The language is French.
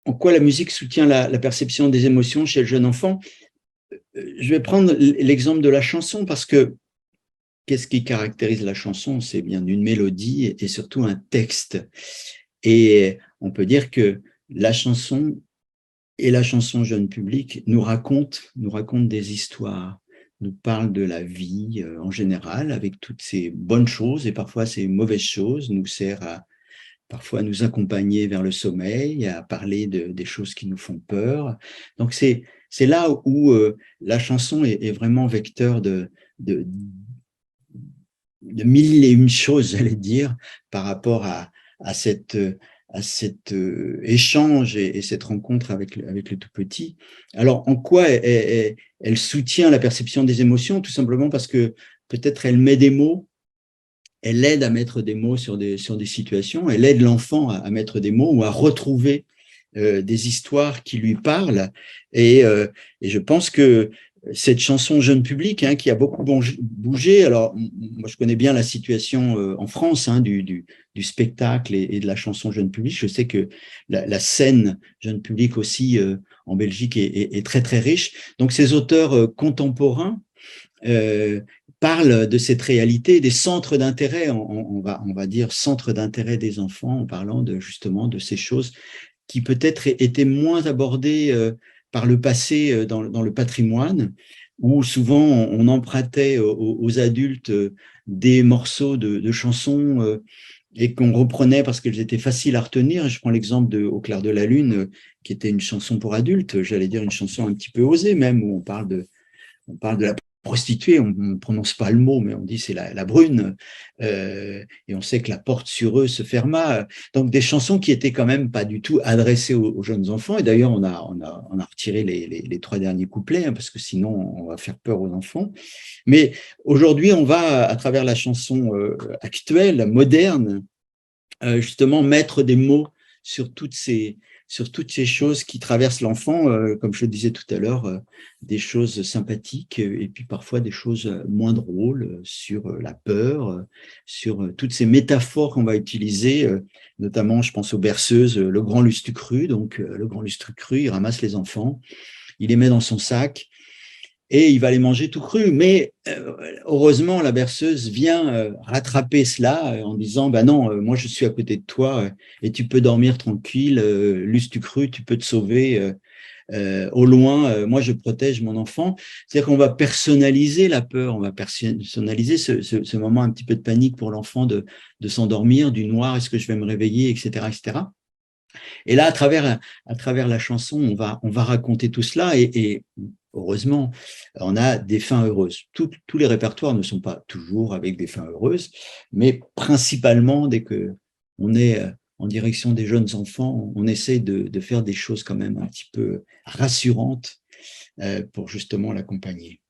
en quoi la musique soutient la perception des émotions chez le jeune enfant. Je vais prendre l'exemple de la chanson parce que qu'est-ce qui caractérise la chanson? C'est bien une mélodie et surtout un texte. Et on peut dire que la chanson et la chanson jeune public nous racontent des histoires, nous parlent de la vie en général, avec toutes ces bonnes choses et parfois ces mauvaises choses, nous sert parfois à nous accompagner vers le sommeil, à parler des choses qui nous font peur. Donc c'est là où la chanson est vraiment vecteur de, de mille et une choses, j'allais dire, par rapport à cette à cet échange et cette rencontre avec le tout petit. Alors, en quoi elle soutient la perception des émotions? Tout simplement parce que peut-être elle met des mots, elle aide à mettre des mots sur des situations, elle aide l'enfant à mettre des mots ou à retrouver des histoires qui lui parlent. Et je pense que cette chanson jeune public qui a beaucoup bougé, alors moi je connais bien la situation en France du spectacle et de la chanson jeune public. Je sais que la scène jeune public aussi en Belgique est très très riche. Donc ces auteurs contemporains euh, parle de cette réalité, des centres d'intérêt, on va dire centres d'intérêt des enfants, en parlant justement de ces choses qui peut-être étaient moins abordées par le passé dans le patrimoine, où souvent on empruntait aux adultes des morceaux de chansons et qu'on reprenait parce qu'elles étaient faciles à retenir. Je prends l'exemple de Au clair de la lune, qui était une chanson pour adultes, j'allais dire une chanson un petit peu osée même, où on parle de la prostituée, on ne prononce pas le mot, mais on dit c'est la brune, et on sait que la porte sur eux se ferma. Donc des chansons qui étaient quand même pas du tout adressées aux jeunes enfants, et d'ailleurs on a retiré les trois derniers couplets, parce que sinon on va faire peur aux enfants. Mais aujourd'hui, on va, à travers la chanson actuelle, moderne, justement mettre des mots sur toutes ces, sur toutes ces choses qui traversent l'enfant, comme je le disais tout à l'heure, des choses sympathiques et puis parfois des choses moins drôles sur la peur, sur toutes ces métaphores qu'on va utiliser, notamment je pense aux berceuses, le grand lustru, donc le grand lustru, il ramasse les enfants, il les met dans son sac, et il va les manger tout cru. Mais heureusement, la berceuse vient rattraper cela en disant, bah non, moi je suis à côté de toi et tu peux dormir tranquille, lustu cru, tu peux te sauver au loin, moi je protège mon enfant. C'est-à-dire qu'on va personnaliser la peur, on va personnaliser ce moment un petit peu de panique pour l'enfant de s'endormir, du noir, est-ce que je vais me réveiller, etc., etc. Et là, à travers la chanson, on va raconter tout cela et heureusement, on a des fins heureuses. Tous les répertoires ne sont pas toujours avec des fins heureuses, mais principalement, dès qu'on est en direction des jeunes enfants, on essaie de faire des choses quand même un petit peu rassurantes pour justement l'accompagner.